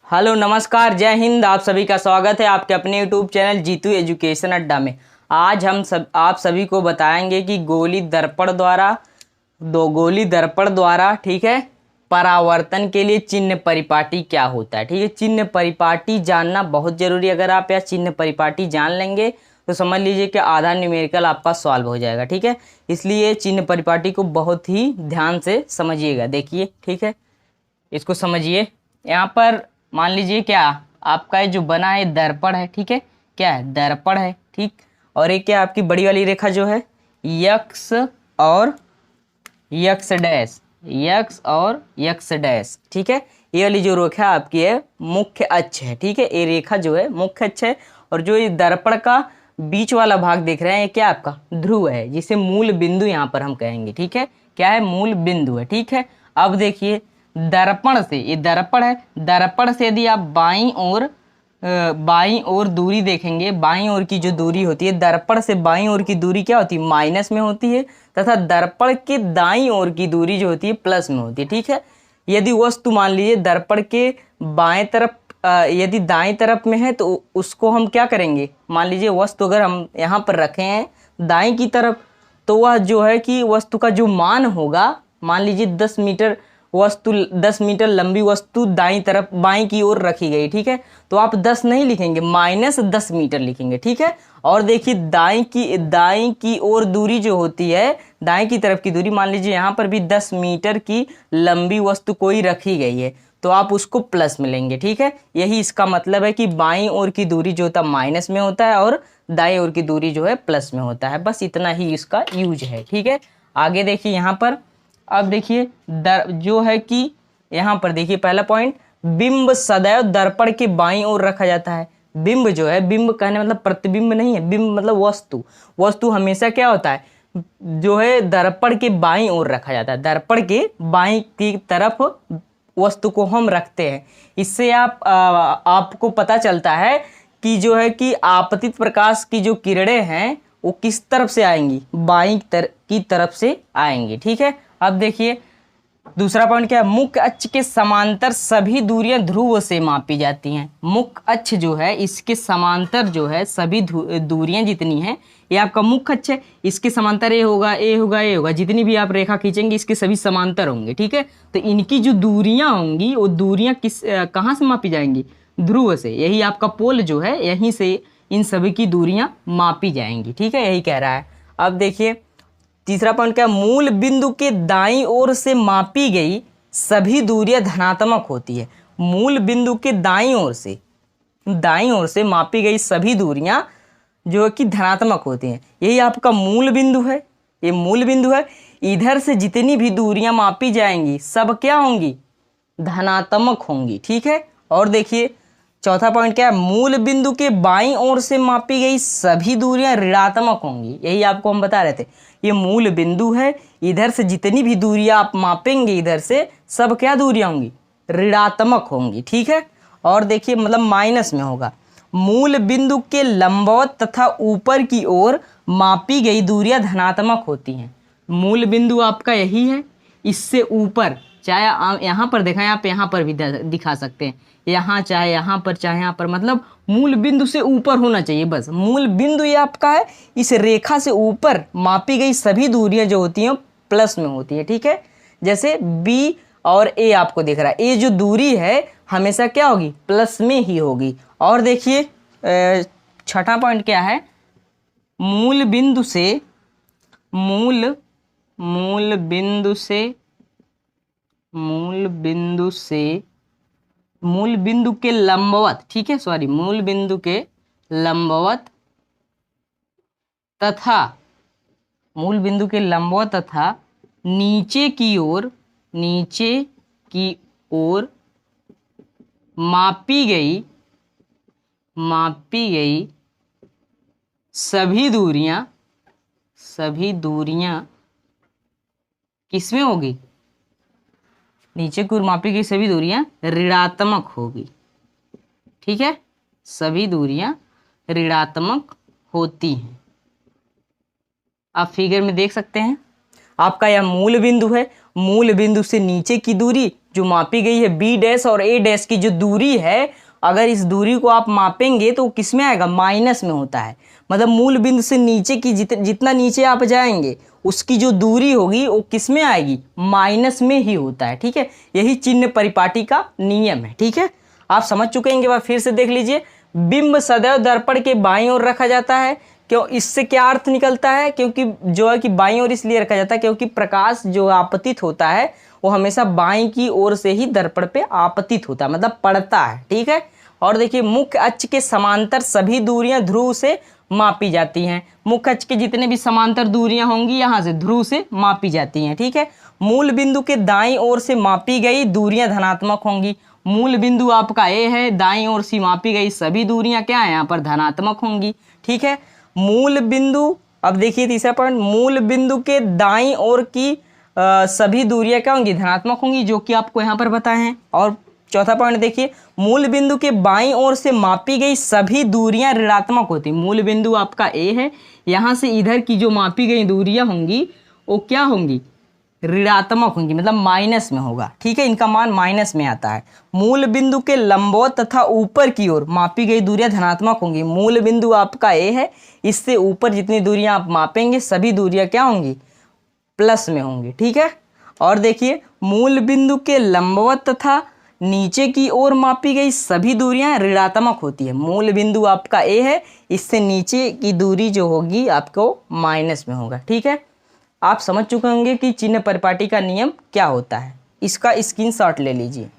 Hello नमस्कार जय हिंद। आप सभी का स्वागत है आपके अपने यूट्यूब चैनल जीतू एजुकेशन अड्डा में। आज हम आप सभी को बताएंगे कि गोली दर्पण द्वारा ठीक है परावर्तन के लिए चिन्ह परिपाटी क्या होता है। ठीक है, चिन्ह परिपाटी जानना बहुत जरूरी है। अगर आप यह चिन्ह परिपाटी जान लेंगे तो समझ लीजिए कि आधा न्यूमेरिकल आपका सॉल्व हो जाएगा। ठीक है, इसलिए चिन्ह परिपाटी को बहुत ही ध्यान से समझिएगा। देखिए ठीक है, इसको समझिए। यहाँ पर मान लीजिए क्या आपका ये जो बना है दर्पण है। ठीक है, क्या है दर्पण है। ठीक, और एक क्या आपकी बड़ी वाली रेखा जो है यक्स और यक्स डैश, यक्स और यक्स डैश। ठीक है, ये वाली जो रेखा आपकी है मुख्य अक्ष है। ठीक है, ये रेखा जो है मुख्य अक्ष है और जो ये दर्पण का बीच वाला भाग देख रहे हैं ये क्या आपका ध्रुव है, जिसे मूल बिंदु यहाँ पर हम कहेंगे। ठीक है, क्या है मूल बिंदु है। ठीक है, अब देखिए दर्पण से, ये दर्पण है, दर्पण से यदि आप बाईं ओर दूरी देखेंगे, बाईं ओर की जो दूरी होती है दर्पण से बाईं ओर की दूरी क्या होती है माइनस में होती है, तथा दर्पण के दाईं ओर की दूरी जो होती है प्लस में होती है। ठीक है, यदि वस्तु मान लीजिए दर्पण के बाएं तरफ यदि दाएं तरफ में है तो उसको हम क्या करेंगे, मान लीजिए वस्तु अगर हम यहाँ पर रखे हैं दाएं की तरफ तो वह जो है कि वस्तु का जो मान होगा, मान लीजिए 10 मीटर वस्तु, 10 मीटर लंबी वस्तु दाईं तरफ बाईं की ओर रखी गई। ठीक है, तो आप 10 नहीं लिखेंगे, -10 मीटर लिखेंगे। ठीक है, और देखिए दाईं की ओर दूरी जो होती है, दाईं की तरफ की दूरी, मान लीजिए यहाँ पर भी 10 मीटर की लंबी वस्तु कोई रखी गई है तो आप उसको प्लस में लेंगे। ठीक है, यही इसका मतलब है कि बाईं ओर की दूरी जो होता है माइनस में होता है और दाईं ओर की दूरी जो है प्लस में होता है। बस इतना ही इसका यूज है। ठीक है, आगे देखिए यहाँ पर, अब देखिए जो है कि यहाँ पर देखिए पहला पॉइंट, बिंब सदैव दर्पण के बाईं ओर रखा जाता है। बिंब जो है, बिंब कहने मतलब प्रतिबिंब नहीं है, बिंब मतलब वस्तु हमेशा क्या होता है जो है दर्पण के बाईं ओर रखा जाता है। दर्पण के बाईं की तरफ वस्तु को हम रखते हैं। इससे आपको पता चलता है कि जो है कि आपतित प्रकाश की जो किरणें हैं वो किस तरफ से आएंगी, बाईं की तरफ से आएंगी। ठीक है, अब देखिए दूसरा पॉइंट क्या है, मुख्य अक्ष के समांतर सभी दूरियां ध्रुव से मापी जाती हैं। मुख्य अक्ष जो है इसके समांतर जो है सभी दूरियां जितनी हैं, ये आपका मुख्य अक्ष है, इसके समांतर ए होगा, ए होगा, ए होगा, जितनी भी आप रेखा खींचेंगे इसके सभी समांतर होंगे। ठीक है, तो इनकी जो दूरियां होंगी वो दूरियां कहाँ से मापी जाएंगी, ध्रुव से। यही आपका पोल जो है यहीं से इन सभी की दूरियां मापी जाएंगी। ठीक है, यही कह रहा है। अब देखिए तीसरा पॉइंट क्या, मूल बिंदु के दाईं ओर से मापी गई सभी दूरियां धनात्मक होती है। मूल बिंदु के दाईं ओर से मापी गई सभी दूरियां जो है कि धनात्मक होती हैं। यही आपका मूल बिंदु है, ये मूल बिंदु है। इधर से जितनी भी दूरियां मापी जाएंगी सब क्या होंगी, धनात्मक होंगी। ठीक है, और देखिए चौथा पॉइंट क्या है, मूल बिंदु के बाईं ओर से मापी गई सभी दूरियां ऋणात्मक होंगी। यही आपको हम बता रहे थे, ये मूल बिंदु है, इधर से जितनी भी दूरियां आप मापेंगे इधर से सब क्या दूरियां होंगी, ऋणात्मक होंगी। ठीक है, और देखिए मतलब माइनस में होगा। मूल बिंदु के लंबवत तथा ऊपर की ओर मापी गई दूरियां धनात्मक होती हैं। मूल बिंदु आपका यही है, इससे ऊपर चाहे यहाँ पर दिखाएं, आप यहाँ पर भी दिखा सकते हैं, यहाँ चाहे यहाँ पर चाहे यहाँ पर, मतलब मूल बिंदु से ऊपर होना चाहिए। बस मूल बिंदु ये आपका है, इस रेखा से ऊपर मापी गई सभी दूरियां जो होती हैं प्लस में होती है। ठीक है, जैसे बी और ए आपको दिख रहा है, ये जो दूरी है हमेशा क्या होगी, प्लस में ही होगी। और देखिए छठा पॉइंट क्या है, मूल बिंदु के लंबवत, ठीक है सॉरी, मूल बिंदु के लंबवत तथा नीचे की ओर मापी गई सभी दूरियां किसमें होगी, नीचे की ओर मापी गई सभी दूरियां ऋणात्मक होगी। ठीक है, सभी दूरियां ऋणात्मक होती हैं। आप फिगर में देख सकते हैं। आपका यह मूल बिंदु है, मूल बिंदु से नीचे की दूरी जो मापी गई है बी डैश और ए डैश की जो दूरी है, अगर इस दूरी को आप मापेंगे तो किस में आएगा, माइनस में होता है। मतलब मूल बिंदु से नीचे की जितना नीचे आप जाएंगे उसकी जो दूरी होगी वो किस में आएगी, माइनस में ही होता है। ठीक है, यही चिन्ह परिपाटी का नियम है। ठीक है, आप समझ चुके हैं। बार फिर से देख लीजिए, बिंब सदैव दर्पण के बाईं ओर रखा जाता है। क्यों, इससे क्या अर्थ निकलता है, क्योंकि जो है कि बाईं ओर इसलिए रखा जाता है क्योंकि प्रकाश जो आपतित होता है वो हमेशा बाईं की ओर से ही दर्पण पे आपतित होता है, मतलब पड़ता है। ठीक है, और देखिए मुख्य अक्ष के समांतर सभी दूरियां ध्रुव से मापी जाती हैं। मुख्य अक्ष के जितने भी समांतर दूरियां होंगी यहाँ से ध्रुव से मापी जाती हैं। ठीक है, मूल बिंदु के दाईं ओर से मापी गई दूरियां धनात्मक होंगी। मूल बिंदु आपका ए है, दाईं ओर से मापी गई सभी दूरियां क्या है, यहाँ पर धनात्मक होंगी। ठीक है, मूल बिंदु, अब देखिए तीसरा पॉइंट, मूल बिंदु के दाईं ओर की सभी दूरियां क्या होंगी, धनात्मक होंगी, जो कि आपको यहाँ पर बताए हैं। और चौथा पॉइंट देखिए, मूल बिंदु के बाईं ओर से मापी गई सभी दूरियां ऋणात्मक होती। मूल बिंदु आपका ए है, यहाँ से इधर की जो मापी गई दूरियां होंगी वो क्या होंगी, ऋणात्मक होंगी, मतलब माइनस में होगा। ठीक है, इनका मान माइनस में आता है। मूल बिंदु के लंबवत तथा ऊपर की ओर मापी गई दूरियां धनात्मक होंगी। मूल बिंदु आपका ए है, इससे ऊपर जितनी दूरियां आप मापेंगे सभी दूरियां क्या होंगी, प्लस में होंगी। ठीक है, और देखिए मूल बिंदु के लंबवत तथा नीचे की ओर मापी गई सभी दूरियां ऋणात्मक होती है। मूल बिंदु आपका ए है, इससे नीचे की दूरी जो होगी आपको माइनस में होगा। ठीक है, आप समझ चुके होंगे कि चिन्ह परिपाटी का नियम क्या होता है। इसका स्क्रीनशॉट ले लीजिए।